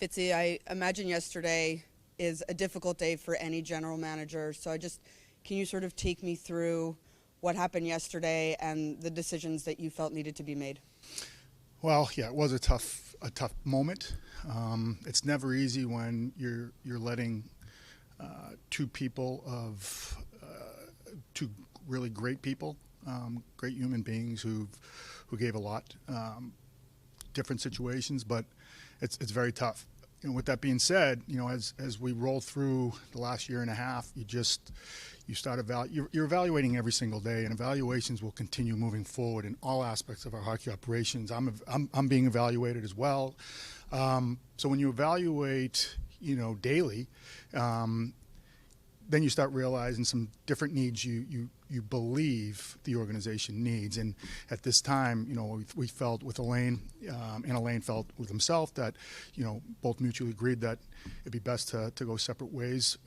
Fitzy, I imagine yesterday is a difficult day for any general manager. So can you sort of take me through what happened yesterday and the decisions that you felt needed to be made? Well, yeah, it was a tough moment. It's never easy when you're letting two people of two really great people, great human beings who gave a lot, different situations, but it's very tough. And with that being said, as we roll through the last year and a half, you're evaluating every single day, and evaluations will continue moving forward in all aspects of our hockey operations. I'm being evaluated as well. So when you evaluate, daily, then you start realizing some different needs you believe the organization needs. And at this time, we felt with Elaine, and Elaine felt with himself that, both mutually agreed that it'd be best to go separate ways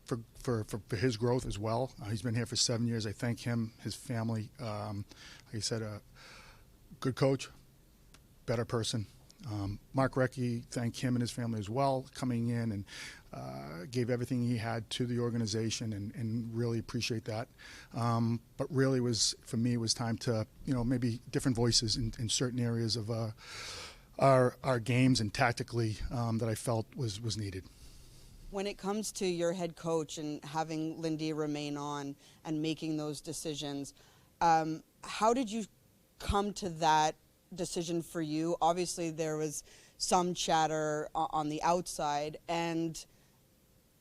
for his growth as well. He's been here for 7 years. I thank him, his family. Like I said, a good coach, better person. Mark Recchi, thank him and his family as well, coming in and gave everything he had to the organization, and really appreciate that. But really for me, it was time to, maybe different voices in certain areas of our games and tactically that I felt was needed. When it comes to your head coach and having Lindy remain on and making those decisions, how did you come to that decision for you? Obviously, there was some chatter on the outside, and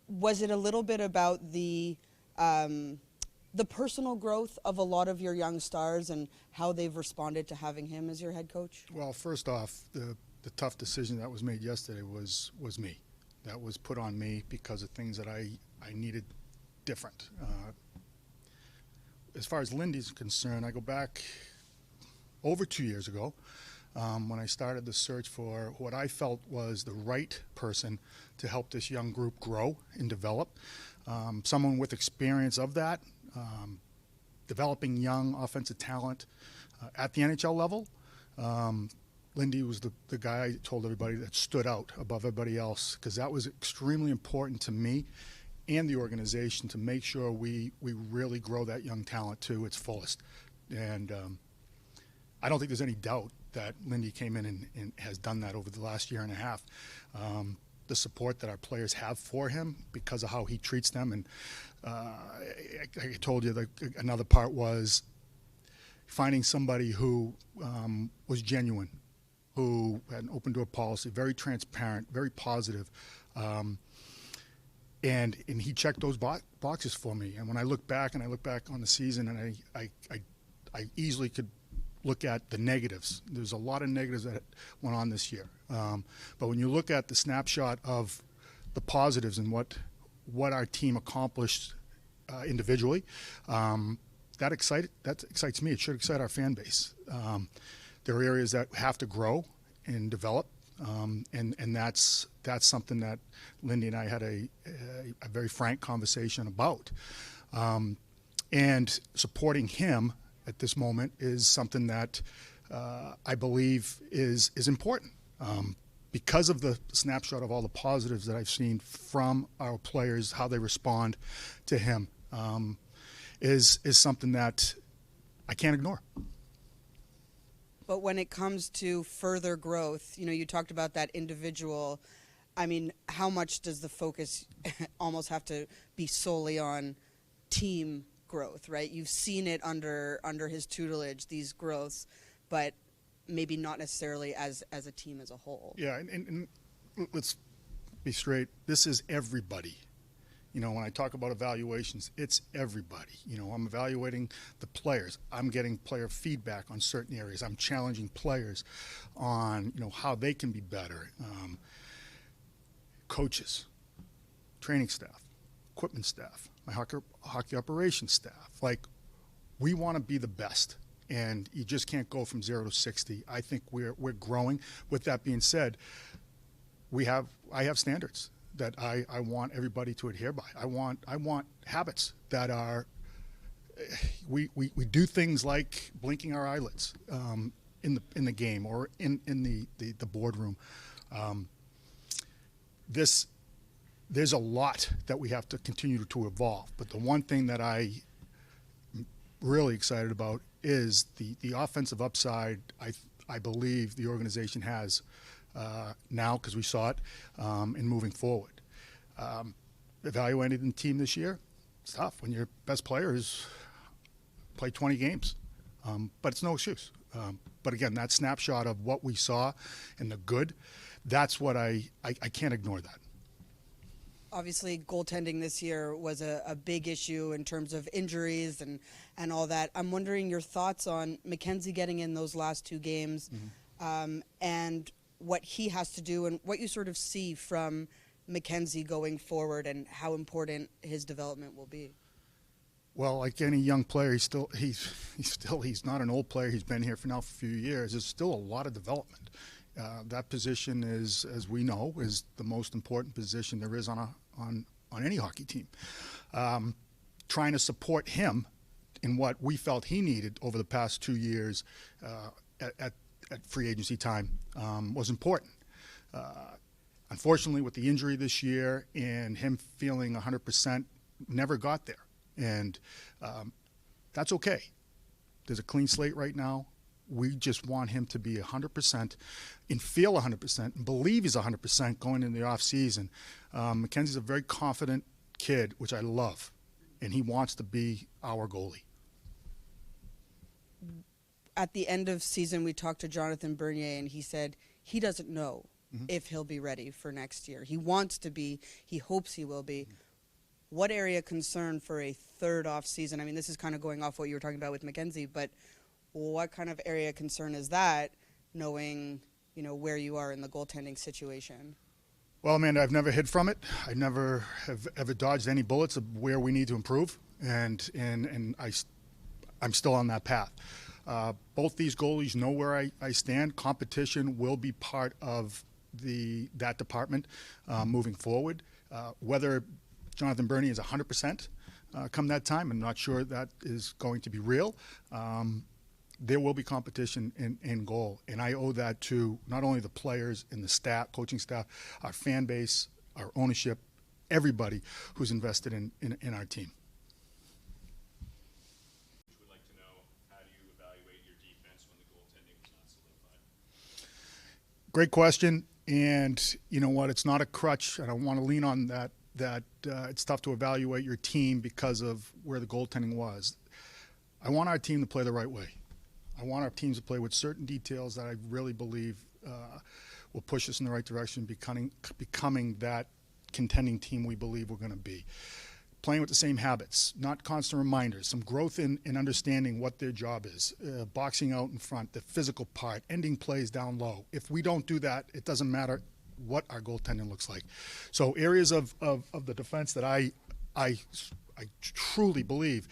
was it a little bit about the personal growth of a lot of your young stars and how they've responded to having him as your head coach? Well, first off, the tough decision that was made yesterday was me. That was put on me because of things that I needed different. As far as Lindy's concerned, I go back over 2 years ago when I started the search for what I felt was the right person to help this young group grow and develop. Someone with experience of that, developing young offensive talent at the NHL level. Lindy was the guy I told everybody that stood out above everybody else, because that was extremely important to me and the organization to make sure we really grow that young talent to its fullest. And I don't think there's any doubt that Lindy came in and has done that over the last year and a half. The support that our players have for him because of how he treats them. And I told you, another part was finding somebody who was genuine, who had an open door policy, very transparent, very positive. And he checked those boxes for me. And when I look back on the season, and I easily could look at the negatives. There's a lot of negatives that went on this year. But when you look at the snapshot of the positives and what our team accomplished individually, that excites me. It should excite our fan base. There are areas that have to grow and develop, and that's something that Lindy and I had a very frank conversation about. And supporting him at this moment is something that I believe is important, because of the snapshot of all the positives that I've seen from our players, how they respond to him, is something that I can't ignore. But when it comes to further growth, you talked about that individual. I mean, how much does the focus almost have to be solely on team growth, right? You've seen it under his tutelage, these growths, but maybe not necessarily as a team as a whole. Yeah, and let's be straight. This is everybody. When I talk about evaluations, it's everybody. I'm evaluating the players. I'm getting player feedback on certain areas. I'm challenging players on, how they can be better. Coaches, training staff, equipment staff, my hockey operations staff. We want to be the best, and you just can't go from 0 to 60. I think we're growing. With that being said, I have standards that I want everybody to adhere by. I want habits that are, we do things like blinking our eyelids in the game or in the boardroom. there's a lot that we have to continue to evolve. But the one thing that I'm really excited about is the offensive upside I believe the organization has now, because we saw it, in moving forward. Evaluating the team this year, it's tough when your best players play 20 games, but it's no excuse. But again, that snapshot of what we saw and the good, that's what I can't ignore that. Obviously, goaltending this year was a big issue in terms of injuries and all that. I'm wondering your thoughts on Mackenzie getting in those last two games, and what he has to do and what you sort of see from Mackenzie going forward and how important his development will be. Well, like any young player, he's not an old player. He's been here for a few years. There's still a lot of development. That position is, as we know, is the most important position there is on any hockey team. Trying to support him in what we felt he needed over the past 2 years at free agency time was important. Unfortunately, with the injury this year and him feeling 100%, never got there. And that's okay. There's a clean slate right now. We just want him to be 100% and feel 100% and believe he's 100% going into the offseason. Mackenzie's a very confident kid, which I love, and he wants to be our goalie. At the end of season, we talked to Jonathan Bernier, and he said he doesn't know if he'll be ready for next year. He wants to be. He hopes he will be. What area of concern for a third off season? I mean, this is kind of going off what you were talking about with Mackenzie, but what kind of area of concern is that, knowing, where you are in the goaltending situation? Well, Amanda, I've never hid from it. I never have ever dodged any bullets of where we need to improve, and I'm still on that path. Both these goalies know where I stand. Competition will be part of that department moving forward. Whether Jonathan Bernier is 100% come that time, I'm not sure that is going to be real. There will be competition in goal, and I owe that to not only the players and the staff, coaching staff, our fan base, our ownership, everybody who's invested in our team. Would like to know, how do you evaluate your defense when the goaltending is not solidified? Great question, and you know what? It's not a crutch. I don't want to lean on that. It's tough to evaluate your team because of where the goaltending was. I want our team to play the right way. I want our teams to play with certain details that I really believe will push us in the right direction, becoming that contending team we believe we're going to be. Playing with the same habits, not constant reminders, some growth in understanding what their job is, boxing out in front, the physical part, ending plays down low. If we don't do that, it doesn't matter what our goaltending looks like. So areas of the defense that I truly believe,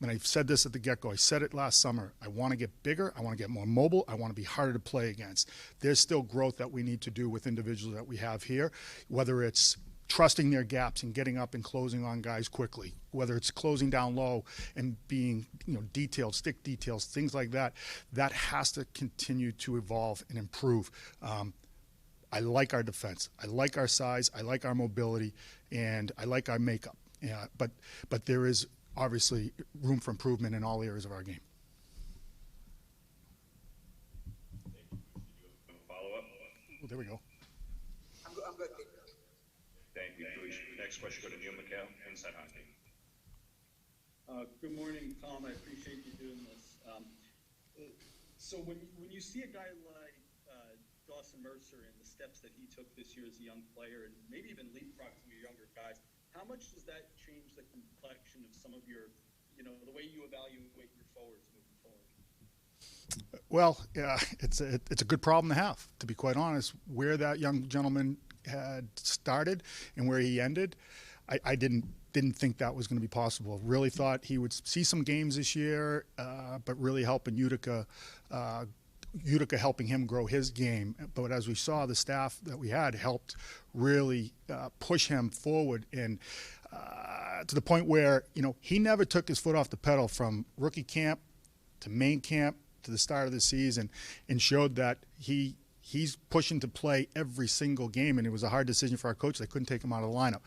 and I've said this at the get-go, I said it last summer, I want to get bigger, I want to get more mobile, I want to be harder to play against. There's still growth that we need to do with individuals that we have here, whether it's trusting their gaps and getting up and closing on guys quickly, whether it's closing down low and being detailed, stick details, things like that. That has to continue to evolve and improve. I like our defense. I like our size. I like our mobility, and I like our makeup. Yeah, but there is obviously room for improvement in all areas of our game. Thank you. Did you have a follow-up? Well, there we go. I'm good. Thank you, Coach. Next question, go to Neil McHale, Inside Hockey. Good morning, Tom. I appreciate you doing this. So when you see a guy like Dawson Mercer and the steps that he took this year as a young player, and maybe even leapfrog some of your younger guys, how much does that change the complexion of some of your, the way you evaluate your forwards moving forward? Well, yeah, it's a good problem to have, to be quite honest. Where that young gentleman had started and where he ended, I didn't think that was going to be possible. Really thought he would see some games this year, but really helping Utica helping him grow his game. But as we saw, the staff that we had helped really push him forward, and to the point where he never took his foot off the pedal from rookie camp to main camp to the start of the season, and showed that he he's pushing to play every single game, and it was a hard decision for our coach. They couldn't take him out of the lineup.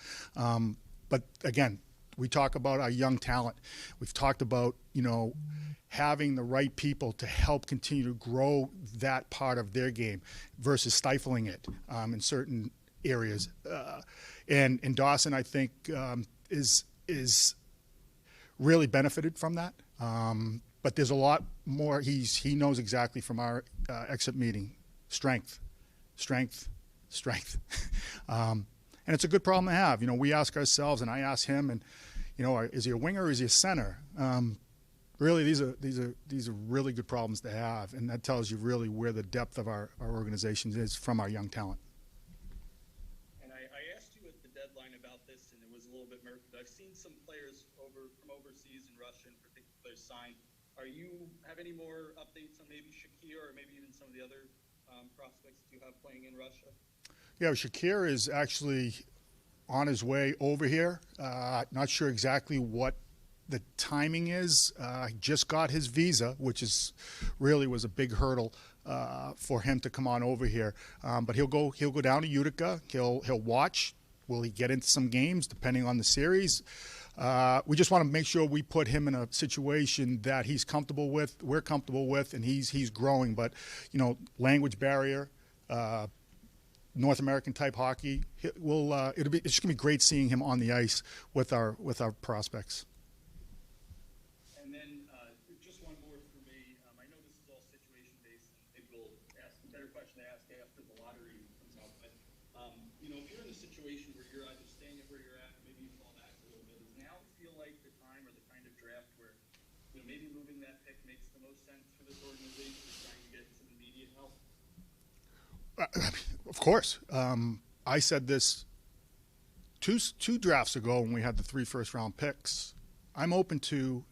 But again, we talk about our young talent. We've talked about, having the right people to help continue to grow that part of their game versus stifling it in certain areas. And Dawson, I think, is really benefited from that. But there's a lot more. He knows exactly from our exit meeting. Strength. And it's a good problem to have. We ask ourselves, and I ask him, and is he a winger or is he a center? Really, these are really good problems to have, and that tells you really where the depth of our organization is from our young talent. And I asked you at the deadline about this, and it was a little bit murky. I've seen some players from overseas in Russia in particular sign. Have any more updates on maybe Shakir or maybe even some of the other prospects that you have playing in Russia? Yeah, Shakir is actually on his way over here. Not sure exactly what the timing is. He just got his visa, which was a big hurdle for him to come on over here. But he'll go down to Utica. He'll watch. Will he get into some games depending on the series? We just want to make sure we put him in a situation that he's comfortable with, we're comfortable with, and he's growing. But language barrier, North American type hockey, it's just gonna be great seeing him on the ice with our prospects. And then just one more for me. I know this is all situation based, and maybe we'll ask a better question to ask after the lottery comes out. But if you're in a situation where you're either staying at where you're at, maybe you fall back a little bit, does now feel like the time or the kind of draft where maybe moving that pick makes the most sense for this organization, trying to get some immediate help? Of course. I said this two drafts ago when we had the 3 first-round picks. I'm open to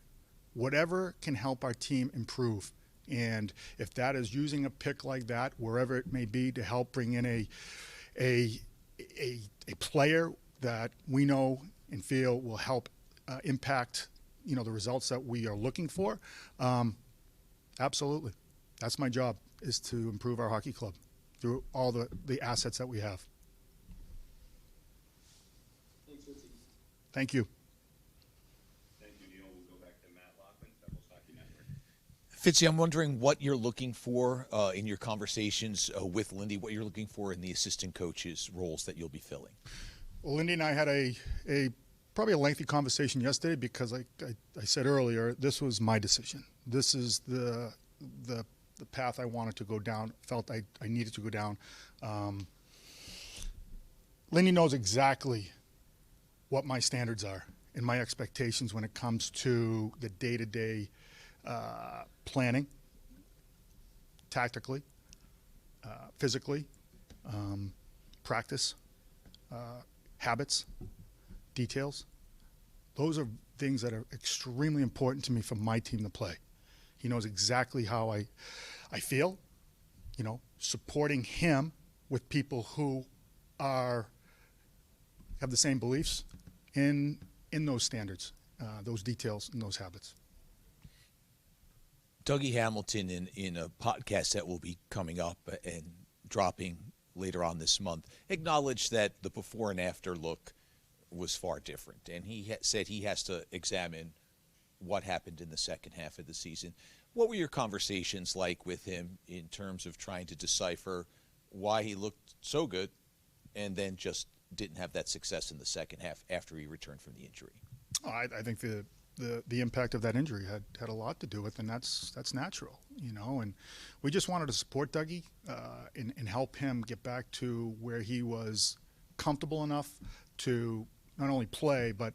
whatever can help our team improve. And if that is using a pick like that, wherever it may be, to help bring in a player that we know and feel will help impact the results that we are looking for, absolutely. That's my job, is to improve our hockey club through all the assets that we have. Thanks, Fitzy. Thank you. Thank you, Neil. We'll go back to Matt Lockman, Devils Hockey Network. Fitzy, I'm wondering what you're looking for in your conversations with Lindy, what you're looking for in the assistant coaches' roles that you'll be filling. Well, Lindy and I had probably a lengthy conversation yesterday because, like I said earlier, this was my decision. This is the path I wanted to go down, felt I needed to go down. Lindy knows exactly what my standards are and my expectations when it comes to the day-to-day planning, tactically, physically, practice, habits, details. Those are things that are extremely important to me for my team to play. He knows exactly how I feel, supporting him with people who have the same beliefs in those standards, those details, and those habits. Dougie Hamilton, in a podcast that will be coming up and dropping later on this month, acknowledged that the before and after look was far different. And he said he has to examine what happened in the second half of the season. What were your conversations like with him in terms of trying to decipher why he looked so good and then just didn't have that success in the second half after he returned from the injury? I think the impact of that injury had a lot to do with, and that's natural, and we just wanted to support Dougie and help him get back to where he was comfortable enough to not only play, but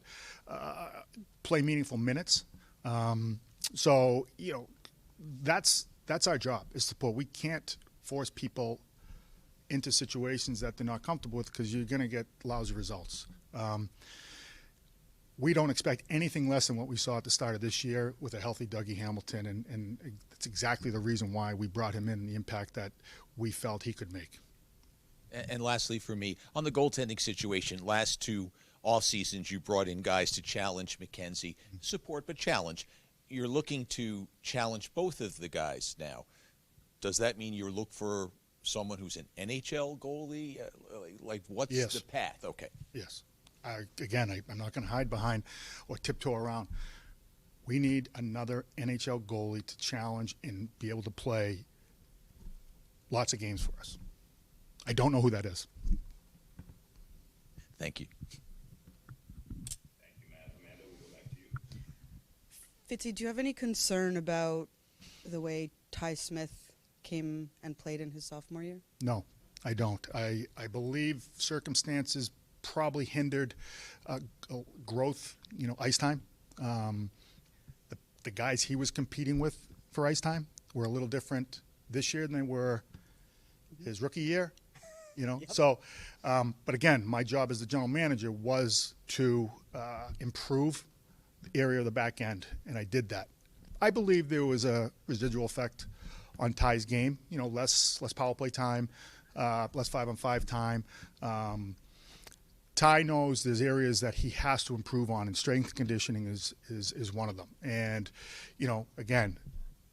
play meaningful minutes. So, that's our job, is support. We can't force people into situations that they're not comfortable with, because you're going to get lousy results. We don't expect anything less than what we saw at the start of this year with a healthy Dougie Hamilton, and that's exactly the reason why we brought him in, the impact that we felt he could make. And lastly for me, on the goaltending situation, last 2 off seasons you brought in guys to challenge McKenzie, support but challenge. You're looking to challenge both of the guys now. Does that mean you look for someone who's an NHL goalie? Like, what's Yes. the path? Okay. Yes. I'm not going to hide behind or tiptoe around. We need another NHL goalie to challenge and be able to play lots of games for us. I don't know who that is. Thank you. Thank you, Matt. Amanda, we'll go back to you. Fitzy, do you have any concern about the way Ty Smith came and played in his sophomore year? No, I don't. I believe circumstances probably hindered growth, ice time. The guys he was competing with for ice time were a little different this year than they were his rookie year, Yep. So, but again, my job as the general manager was to improve the area of the back end, and I did that. I believe there was a residual effect on Ty's game, less power play time, less 5-on-5 time. Ty knows there's areas that he has to improve on, and strength conditioning is one of them. And, again,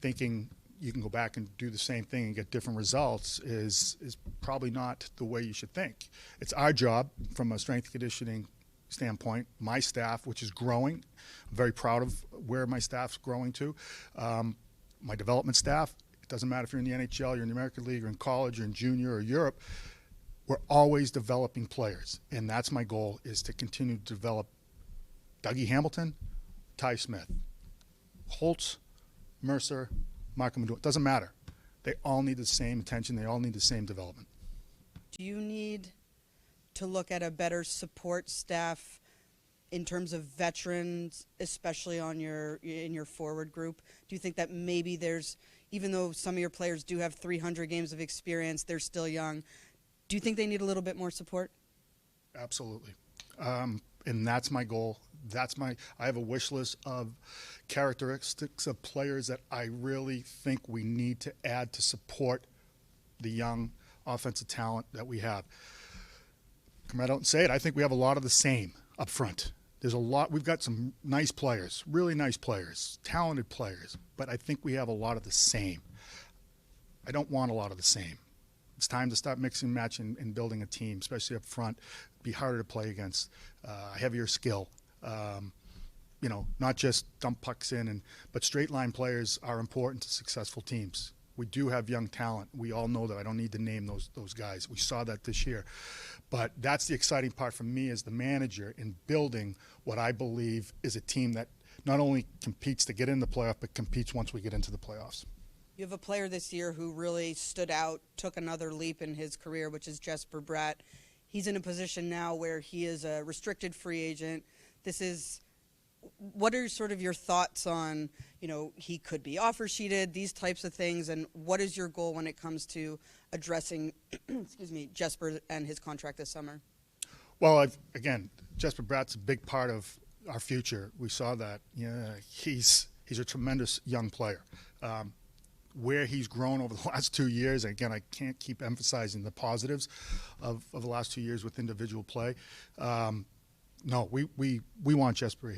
thinking you can go back and do the same thing and get different results is probably not the way you should think. It's our job from a strength conditioning standpoint, my staff, which is growing. I'm very proud of where my staff's growing to. My development staff, it doesn't matter if you're in the NHL, you're in the American League, or in college, or in junior, or Europe, we're always developing players. And that's my goal, is to continue to develop Dougie Hamilton, Ty Smith, Holtz, Mercer, Marco Meduna. It doesn't matter. They all need the same attention. They all need the same development. Do you need to look at a better support staff in terms of veterans, especially in your forward group? Do you think that maybe there's, even though some of your players do have 300 games of experience, they're still young, do you think they need a little bit more support? Absolutely. And that's my goal. I have a wish list of characteristics of players that I really think we need to add to support the young offensive talent that we have. Come right out and say it. I think we have a lot of the same up front. We've got some nice players, really nice players, talented players, but I think we have a lot of the same. I don't want a lot of the same. It's time to start mixing, matching, and building a team, especially up front. Be harder to play against, heavier skill. Not just dump pucks in, but straight line players are important to successful teams. We do have young talent. We all know that. I don't need to name those guys. We saw that this year. But that's the exciting part for me as the manager in building what I believe is a team that not only competes to get in the playoff, but competes once we get into the playoffs. You have a player this year who really stood out, took another leap in his career, which is Jesper Bratt. He's in a position now where he is a restricted free agent. What are sort of your thoughts on, he could be offer sheeted, these types of things, and what is your goal when it comes to addressing, Jesper and his contract this summer? Well, again, Jesper Bratt's a big part of our future. We saw that. He's a tremendous young player. Where he's grown over the last 2 years, again, I can't keep emphasizing the positives of the last 2 years with individual play. No, we want Jesper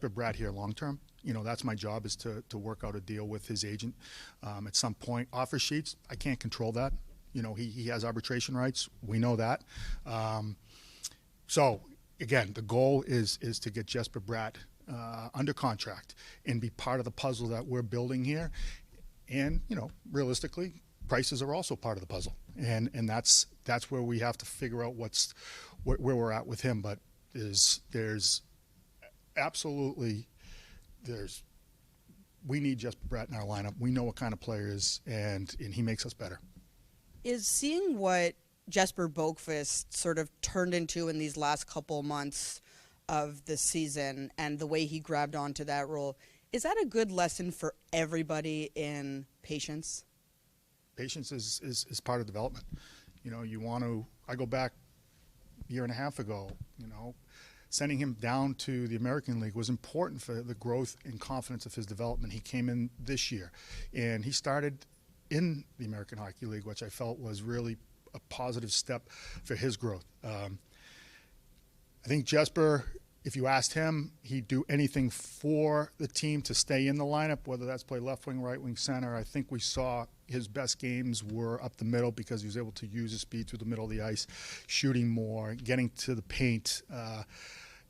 Bratt here long term. That's my job, is to work out a deal with his agent at some point. Offer sheets, I can't control that. He has arbitration rights. We know that. So again, the goal is to get Jesper Bratt under contract and be part of the puzzle that we're building here. And realistically, prices are also part of the puzzle, and that's where we have to figure out where we're at with him. But we need Jesper Bratt in our lineup. We know what kind of player he is, and he makes us better. Is seeing what Jesper Boqvist sort of turned into in these last couple months of the season and the way he grabbed onto that role, is that a good lesson for everybody in patience? Patience is part of development. I go back a year and a half ago, sending him down to the American League was important for the growth and confidence of his development. He came in this year, and he started in the American Hockey League, which I felt was really a positive step for his growth. I think Jesper if you asked him, he'd do anything for the team to stay in the lineup, whether that's play left wing, right wing, center. I think we saw his best games were up the middle because he was able to use his speed through the middle of the ice, shooting more, getting to the paint.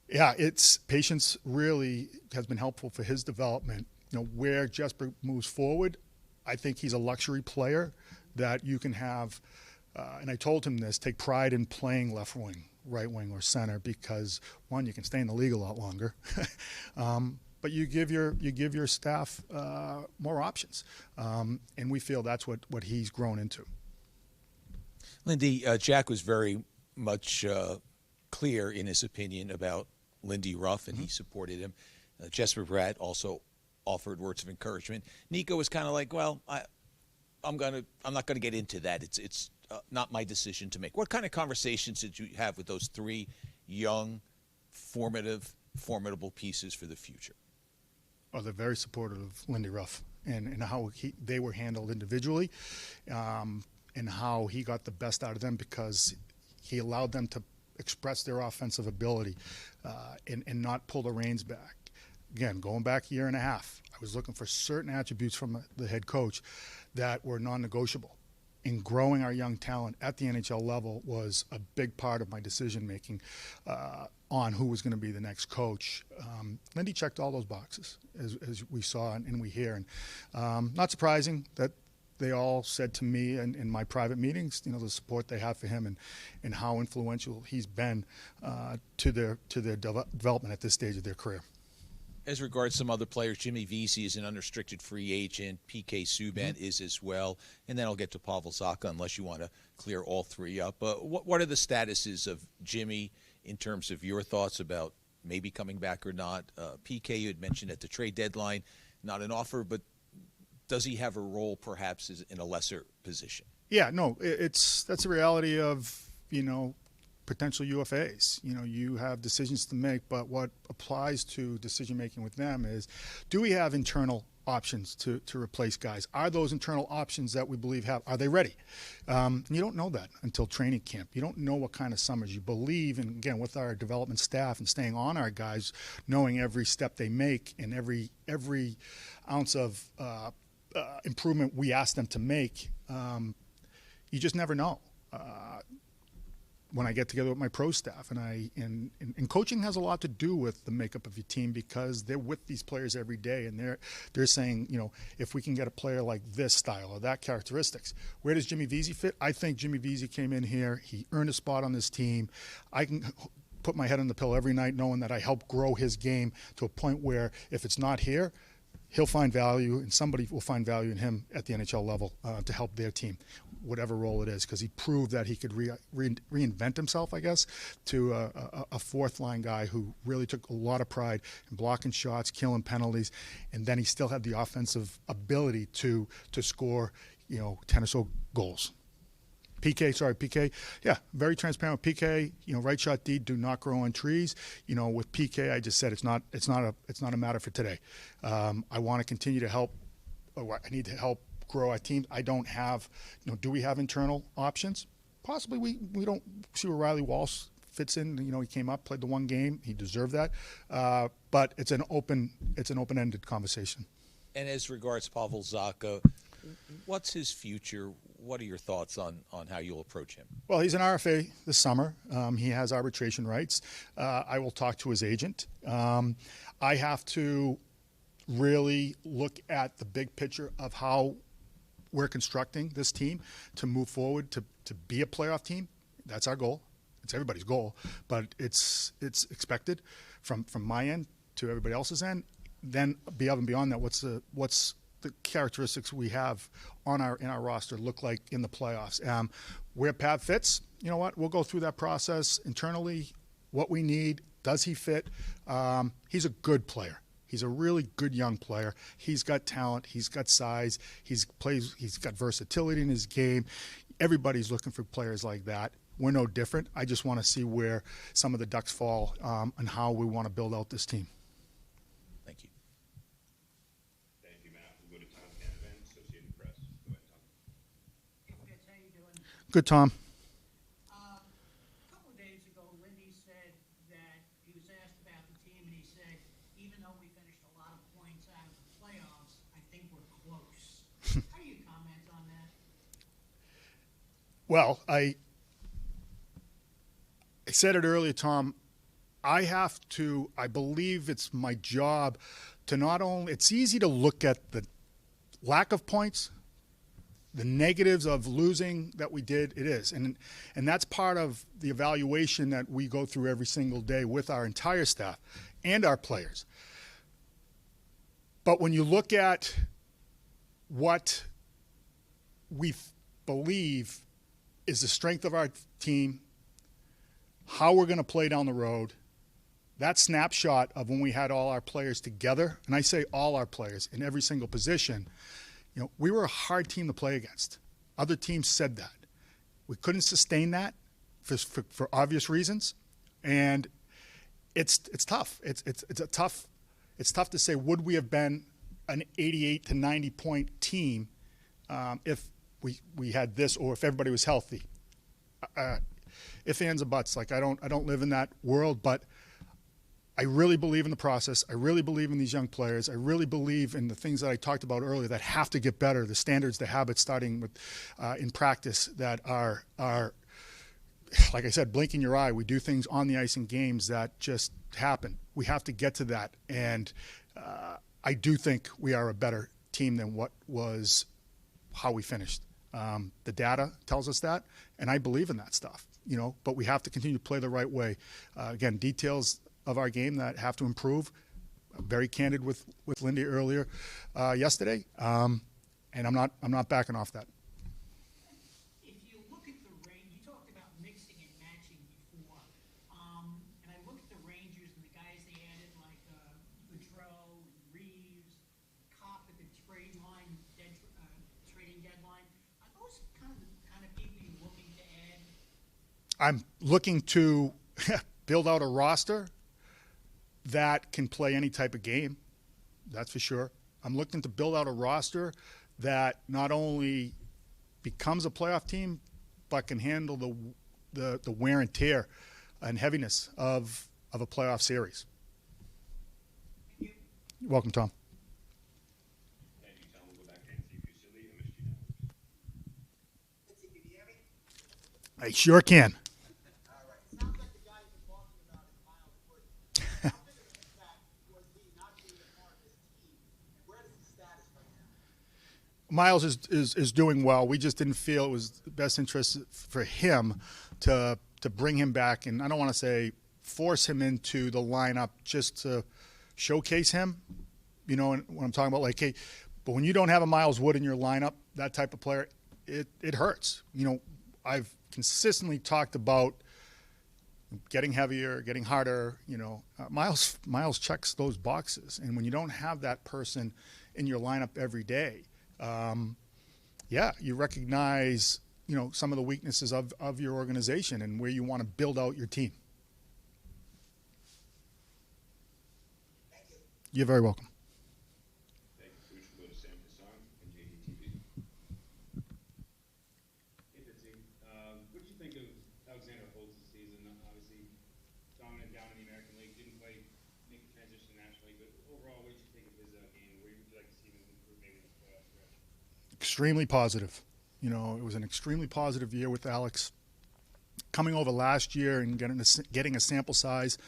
It's patience really has been helpful for his development. Where Jesper moves forward, I think he's a luxury player that you can have, and I told him this, take pride in playing left wing, right wing, or center because, one, you can stay in the league a lot longer, but you give your staff more options, and we feel that's what he's grown into. Lindy, Jack was very much clear in his opinion about Lindy Ruff, and he supported him. Jesper Bratt also offered words of encouragement. Nico was kind of like, well, I'm not gonna get into that. It's not my decision to make. What kind of conversations did you have with those three young, formidable pieces for the future? Oh, they're very supportive of Lindy Ruff and how they were handled individually, and how he got the best out of them because he allowed them to express their offensive ability and not pull the reins back. Again, going back a year and a half, I was looking for certain attributes from the head coach that were non-negotiable. And growing our young talent at the NHL level was a big part of my decision-making on who was going to be the next coach. Lindy checked all those boxes, as we saw and we hear. And not surprising that they all said to me in my private meetings, the support they have for him and how influential he's been to their development at this stage of their career. As regards some other players, Jimmy Vesey is an unrestricted free agent. PK Subban is as well. And then I'll get to Pavel Zacha unless you want to clear all three up. What are the statuses of Jimmy in terms of your thoughts about maybe coming back or not? PK, you had mentioned at the trade deadline, not an offer, but does he have a role perhaps in a lesser position? Yeah, no, that's the reality of, potential UFAs. You have decisions to make, but what applies to decision-making with them is, do we have internal options to replace guys? Are those internal options that we believe are they ready? You don't know that until training camp. You don't know what kind of summers. You believe, and again, with our development staff and staying on our guys, knowing every step they make and every ounce of improvement we ask them to make, you just never know. When I get together with my pro staff, and coaching has a lot to do with the makeup of your team because they're with these players every day, and they're saying, if we can get a player like this style or that characteristics, where does Jimmy Vesey fit? I think Jimmy Vesey came in here, he earned a spot on this team. I can put my head on the pillow every night knowing that I helped grow his game to a point where if it's not here, he'll find value, and somebody will find value in him at the NHL level to help their team, whatever role it is, because he proved that he could reinvent himself, I guess, to a fourth-line guy who really took a lot of pride in blocking shots, killing penalties, and then he still had the offensive ability to score, 10 or so goals. PK, yeah, very transparent with PK. Right shot D do not grow on trees. With PK, I just said it's not a matter for today. I want to continue to help. I need to help grow our team. I don't have, do we have internal options? Possibly. We don't see where Riley Walsh fits in. He came up, played the one game. He deserved that. But it's an open-ended conversation. And as regards Pavel Zacha, what's his future? What are your thoughts on how you'll approach him? Well, he's an RFA this summer. He has arbitration rights. I will talk to his agent. I have to really look at the big picture of how we're constructing this team to move forward to be a playoff team. That's our goal. It's everybody's goal, but it's expected from my end to everybody else's end. Then beyond that, what's the characteristics we have in our roster look like in the playoffs? Where Pat fits, we'll go through that process internally. What we need, does he fit? He's a good player. He's a really good young player. He's got talent. He's got size. He's got versatility in his game. Everybody's looking for players like that. We're no different. I just want to see where some of the ducks fall and how we want to build out this team. Thank you. Thank you, Matt. We'll go to Tom Canavan, Associated Press. Go ahead, Tom. Fitz, how you doing? Good, Tom. A couple of days ago, Lindy said that he was asked about the though we finished a lot of points out of the playoffs, I think we're close. How do you comment on that? Well, I said it earlier, Tom. I believe it's my job to not only, it's easy to look at the lack of points, the negatives of losing that we did. It is. And that's part of the evaluation that we go through every single day with our entire staff and our players. But when you look at what we believe is the strength of our team, how we're going to play down the road, that snapshot of when we had all our players together, and I say all our players in every single position, we were a hard team to play against. Other teams said that. We couldn't sustain that for obvious reasons, and it's tough. It's tough to say, would we have been an 88 to 90 point team if we had this, or if everybody was healthy? If ands or buts. Like I don't live in that world, but I really believe in the process. I really believe in these young players. I really believe in the things that I talked about earlier that have to get better, the standards, the habits, starting with in practice that are like I said, blinking your eye. We do things on the ice in games that just happen. We have to get to that, and I do think we are a better team than how we finished. The data tells us that, and I believe in that stuff. But we have to continue to play the right way. Again, details of our game that have to improve. I'm very candid with Lindy earlier yesterday, and I'm not backing off that. If you look at the range, you talked about mixing and matching before, and I look at the Rangers and the guys they added like Gaudreau and Reeves, Kopp at the trading deadline. Are those kind of people you're looking to add? I'm looking to build out a roster that can play any type of game. That's for sure. I'm looking to build out a roster that not only becomes a playoff team, but can handle the wear and tear and heaviness of a playoff series. Thank you. You're welcome, Tom. Thank you, Tom. We'll go back to Anthony Fusilli. I missed you now. Can you hear me? I sure can. All right. Sounds like the guy you've been talking about is Miles Wood. How big of an impact was he not being a part of this team, and where is his status right now? Miles is doing well. We just didn't feel it was the best interest for him to bring him back, and I don't want to say force him into the lineup just to showcase him. And when I'm talking about like, hey, but when you don't have a Miles Wood in your lineup, that type of player, it hurts. I've consistently talked about getting heavier, getting harder. Miles checks those boxes, and when you don't have that person in your lineup every day, you recognize some of the weaknesses of your organization and where you want to build out your team. Thank you. You're very welcome. Thank you, Coach. We'll go to Sam Hassan and JDTV. Hey, Fitzy. What do you think of Alexander Holtz this season? Obviously, dominant down in the American League, didn't quite make the transition nationally, but overall, what did you think of his game? Where would you like to see him improve maybe in this playoff stretch? Extremely positive. It was an extremely positive year with Alex. Coming over last year and getting a sample size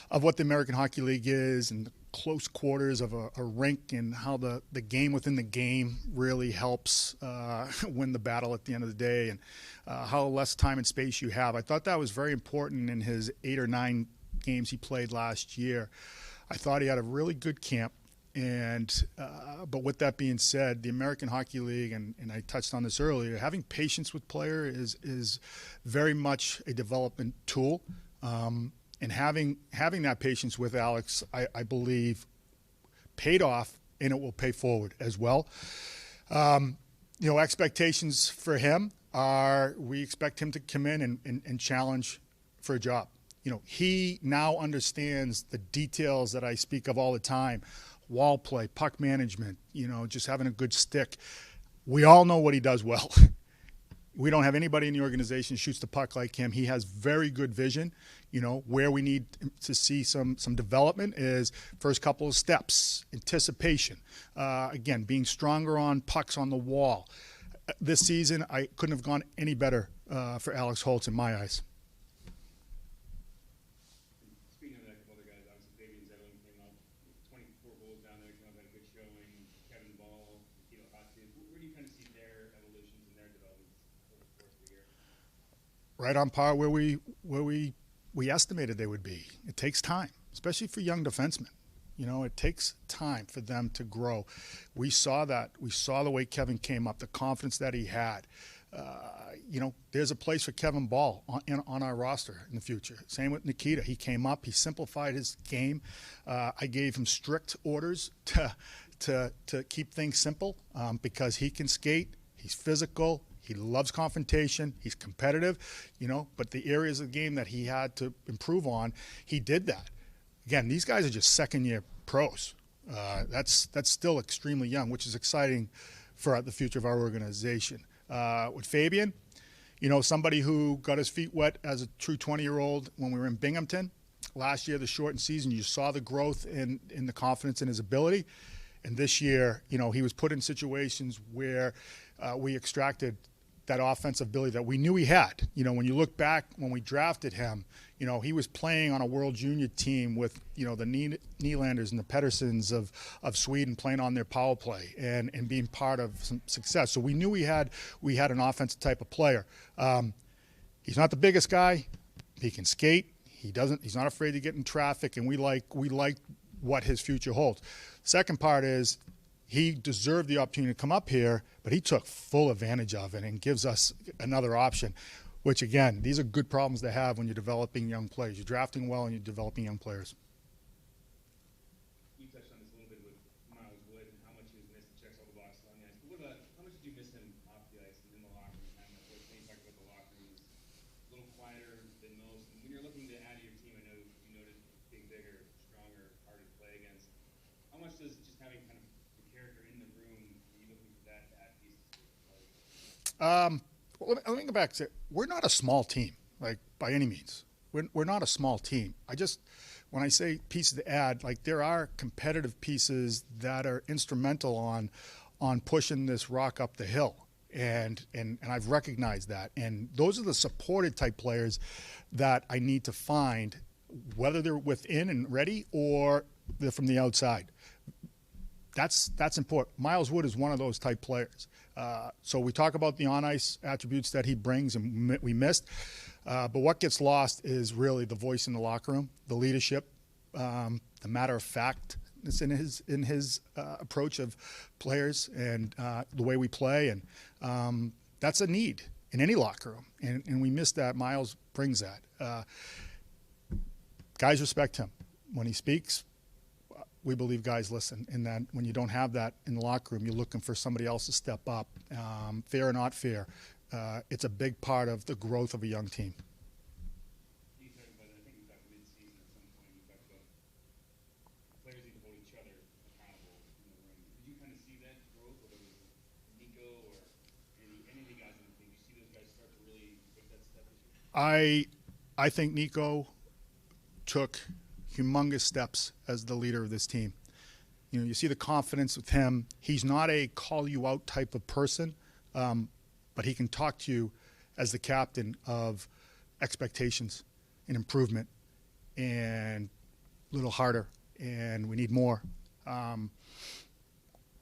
of what the American Hockey League is and the close quarters of a rink and how the game within the game really helps win the battle at the end of the day, and how less time and space you have. I thought that was very important in his 8 or 9 games he played last year. I thought he had a really good camp. But with that being said, the American Hockey League, and I touched on this earlier, having patience with player is very much a development tool. And having that patience with Alex, I believe, paid off, and it will pay forward as well. Expectations for him are we expect him to come in and challenge for a job. He now understands the details that I speak of all the time. Wall play, puck management, just having a good stick. We all know what he does well. We don't have anybody in the organization who shoots the puck like him. He has very good vision. You know, where we need to see some development is first couple of steps, anticipation. Again, being stronger on pucks on the wall. This season, I couldn't have gone any better for Alex Holtz in my eyes. Speaking of that, a couple other guys, obviously Fabian Zetterlund came up, 24 goals down there, came up, had a good showing. Kevin Ball, Tito Hotchkiss. Where do you kind of see their evolutions and their developments over the course of the year? Right on par where we estimated they would be. It takes time, especially for young defensemen. You know, it takes time for them to grow. We saw that. We saw the way Kevin came up, the confidence that he had. You know, there's a place for Kevin Ball on our roster in the future. Same with Nikita. He came up. He simplified his game. I gave him strict orders to keep things simple because he can skate. He's physical. He loves confrontation. He's competitive, you know, but the areas of the game that he had to improve on, he did that. Again, these guys are just second-year pros. That's still extremely young, which is exciting for the future of our organization. With Fabian, you know, somebody who got his feet wet as a true 20-year-old when we were in Binghamton. Last year, the shortened season, you saw the growth in the confidence in his ability. And this year, you know, he was put in situations where we extracted that offensive ability that we knew he had. You know, when you look back when we drafted him, you know, he was playing on a World Junior team with, you know, the Nylanders and the Petterssons of Sweden playing on their power play and being part of some success. So we knew we had an offensive type of player. He's not the biggest guy. He can skate. He's not afraid to get in traffic, and we like what his future holds. Second part is he deserved the opportunity to come up here, but he took full advantage of it and gives us another option, which, again, these are good problems to have when you're developing young players. You're drafting well and you're developing young players. You touched on this a little bit with Miles Wood and how much he was missed and checks all the boxes on the ice. But what about, how much did you miss him off the ice and in the locker room? And what you talked about the locker room is a little quieter than most. And when you're looking to add to your team, I know you noted being bigger, stronger, harder to play against. How much does just having kind of the character in the room, are you looking for that to add pieces to the play? Well, let me go back to, we're not a small team, like, by any means. We're not a small team. When I say pieces to add, like, there are competitive pieces that are instrumental on pushing this rock up the hill. And I've recognized that. And those are the supported type players that I need to find, whether they're within and ready or they're from the outside. That's important. Miles Wood is one of those type players. So we talk about the on-ice attributes that he brings and we missed. But what gets lost is really the voice in the locker room, the leadership, the matter of fact that's in his approach of players and the way we play. And that's a need in any locker room. And we miss that. Miles brings that. Guys respect him. When he speaks, we believe guys listen, and that when you don't have that in the locker room, you're looking for somebody else to step up. Fair or not fair, it's a big part of the growth of a young team. You talked about it, I think we talked mid-season at some point, you talked about players need to hold each other accountable in the room. Did you kind of see that growth, whether it was Nico or any of the guys in the team? Did you see those guys start to really take that step this year? I think Nico took humongous steps as the leader of this team. You know, you see the confidence with him. He's not a call you out type of person, but he can talk to you as the captain of expectations and improvement and a little harder, and we need more.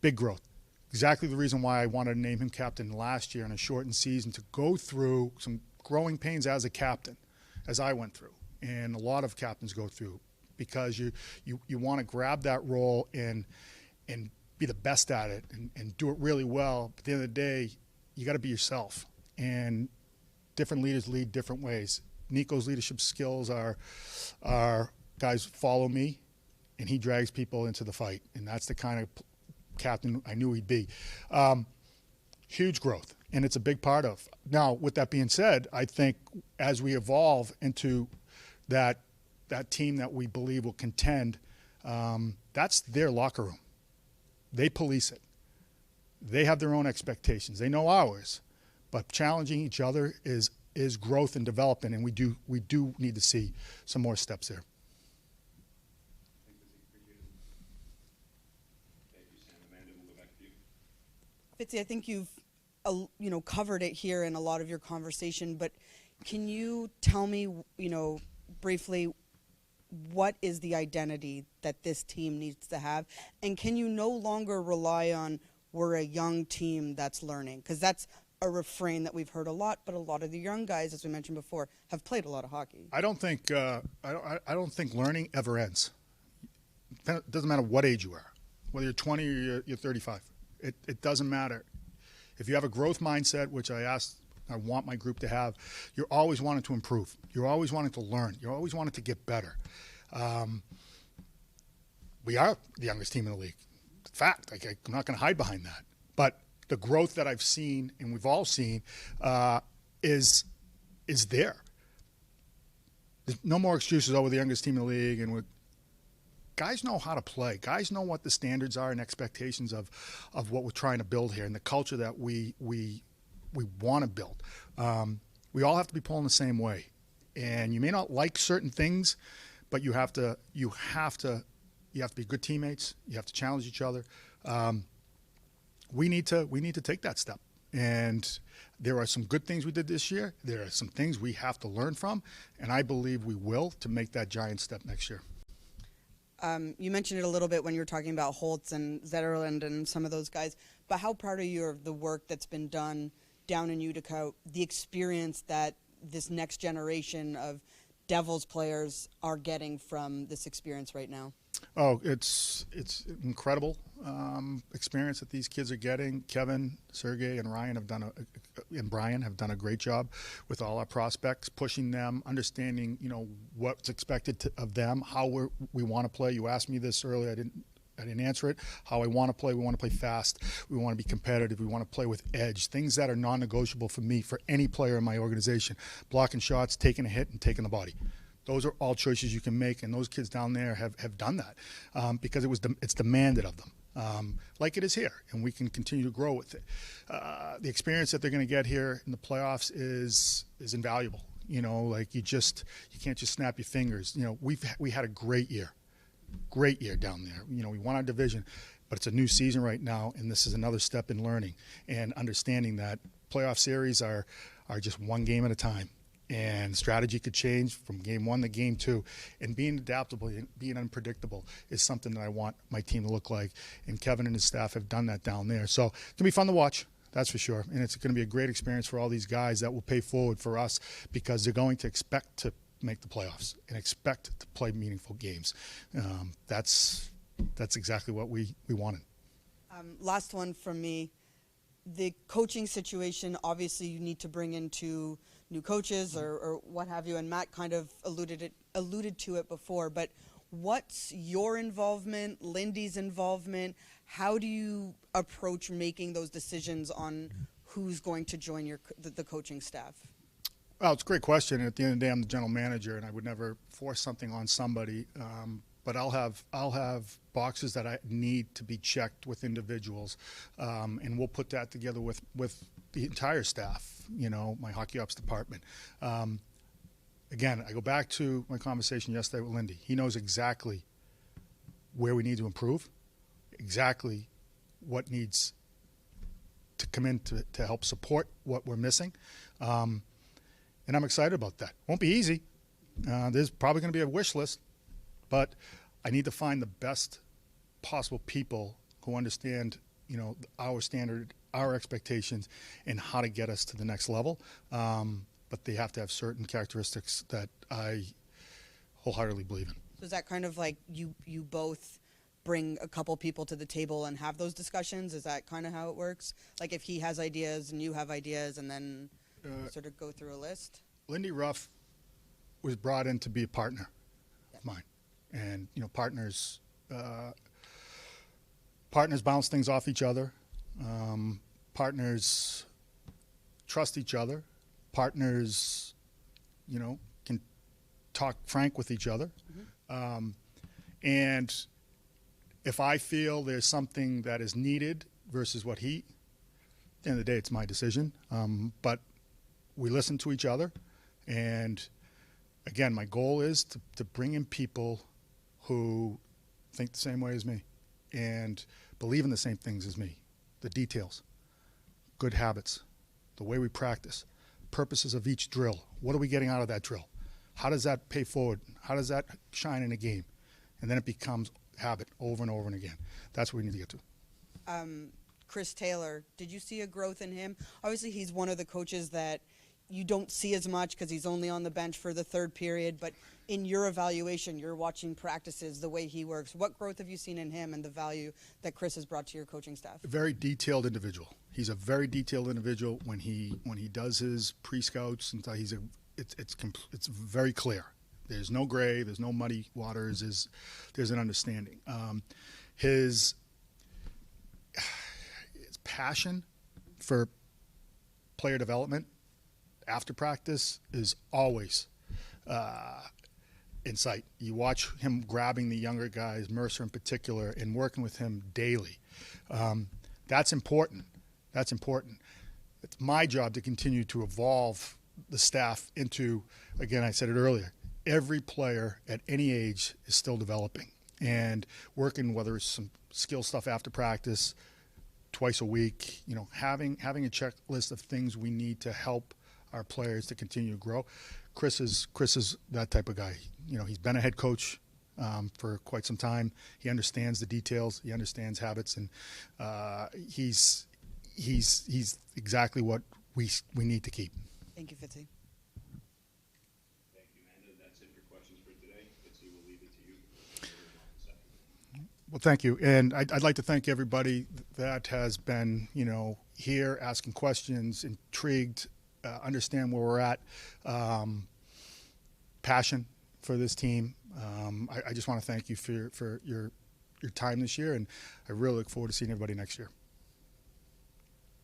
Big growth. Exactly the reason why I wanted to name him captain last year in a shortened season, to go through some growing pains as a captain, as I went through, and a lot of captains go through, because you want to grab that role and be the best at it and do it really well. But at the end of the day, you got to be yourself. And different leaders lead different ways. Nico's leadership skills are guys follow me, and he drags people into the fight. And that's the kind of captain I knew he'd be. Huge growth, and it's a big part of. Now, with that being said, I think as we evolve into that team that we believe will contend, that's their locker room. They police it. They have their own expectations. They know ours, but challenging each other is growth and development, and we do need to see some more steps there. Thank you, Sam. Amanda, we'll go back to you. Fitzy, I think you've covered it here in a lot of your conversation, but can you tell me, briefly, what is the identity that this team needs to have? And can you no longer rely on we're a young team that's learning? Because that's a refrain that we've heard a lot, but a lot of the young guys, as we mentioned before, have played a lot of hockey. I don't think I don't think learning ever ends. It doesn't matter what age you are, whether you're 20 or you're 35. It doesn't matter. If you have a growth mindset, which I want my group to have, you're always wanting to improve. You're always wanting to learn. You're always wanting to get better. We are the youngest team in the league. Fact. I'm not going to hide behind that. But the growth that I've seen and we've all seen is there. There's no more excuses. Oh, we're the youngest team in the league, and guys know how to play. Guys know what the standards are and expectations of what we're trying to build here, and the culture that we want to build. We all have to be pulling the same way, and you may not like certain things, but you have to be good teammates. You have to challenge each other. We need to take that step, and there are some good things we did this year. There are some things we have to learn from, and I believe we will to make that giant step next year. You mentioned it a little bit when you were talking about Holtz and Zetterlund and some of those guys, but how proud are you of the work that's been done down in Utica, the experience that this next generation of Devils players are getting from this experience right now? Oh, it's incredible experience that these kids are getting. Kevin, Sergey, and Brian have done a great job with all our prospects, pushing them, understanding what's expected of them, how we want to play. You asked me this earlier. I didn't answer it. How I want to play. We want to play fast. We want to be competitive. We want to play with edge. Things that are non-negotiable for me, for any player in my organization. Blocking shots, taking a hit, and taking the body. Those are all choices you can make, and those kids down there have done that because it's demanded of them, like it is here, and we can continue to grow with it. The experience that they're going to get here in the playoffs is invaluable. You can't just snap your fingers. We had a great year down there. We won our division, but it's a new season right now, and this is another step in learning and understanding that playoff series are just one game at a time. And strategy could change from game 1 to game 2. And being adaptable and being unpredictable is something that I want my team to look like. And Kevin and his staff have done that down there. So it's going to be fun to watch, that's for sure. And it's going to be a great experience for all these guys that will pay forward for us because they're going to expect to make the playoffs and expect to play meaningful games. That's exactly what we wanted. Last one from me. The coaching situation, obviously you need to bring into new coaches or what have you, and Matt kind of alluded to it before, but what's your involvement, Lindy's involvement? How do you approach making those decisions on who's going to join the coaching staff? Well, it's a great question. And at the end of the day, I'm the general manager, and I would never force something on somebody. But I'll have boxes that I need to be checked with individuals, and we'll put that together with the entire staff. My hockey ops department. Again, I go back to my conversation yesterday with Lindy. He knows exactly where we need to improve, exactly what needs to come in to help support what we're missing, and I'm excited about that. Won't be easy. There's probably going to be a wish list. But I need to find the best possible people who understand, our standard, our expectations, and how to get us to the next level. But they have to have certain characteristics that I wholeheartedly believe in. So is that kind of like you both bring a couple people to the table and have those discussions? Is that kind of how it works? Like if he has ideas and you have ideas and then sort of go through a list? Lindy Ruff was brought in to be a partner of mine. And partners bounce things off each other. Partners trust each other. Partners, can talk frank with each other. Mm-hmm. And if I feel there's something that is needed versus what he the end of the day, it's my decision. But we listen to each other. And again, my goal is to bring in people who think the same way as me and believe in the same things as me. The details, good habits, the way we practice, purposes of each drill. What are we getting out of that drill? How does that pay forward? How does that shine in a game? And then it becomes habit over and over and again. That's what we need to get to. Chris Taylor, did you see a growth in him? Obviously, he's one of the coaches that you don't see as much because he's only on the bench for the third period. But in your evaluation, you're watching practices, the way he works. What growth have you seen in him and the value that Chris has brought to your coaching staff? A very detailed individual. He's a very detailed individual. When he does his pre-scouts, and it's very clear. There's no gray. There's no muddy waters. There's an understanding. His passion for player development after practice is always in sight. You watch him grabbing the younger guys, Mercer in particular, and working with him daily. That's important. That's important. It's my job to continue to evolve the staff into, again, I said it earlier, every player at any age is still developing and working, whether it's some skill stuff after practice, twice a week, having a checklist of things we need to help our players to continue to grow. Chris is that type of guy. He's been a head coach for quite some time. He understands the details. He understands habits, and he's exactly what we need to keep. Thank you, Fitzy. Thank you, Amanda. That's it for questions for today. Fitzy, we'll leave it to you. Well, thank you. And I'd like to thank everybody that has been, here asking questions, intrigued, understand where we're at, passion for this team. I just want to thank you for your time this year, and I really look forward to seeing everybody next year.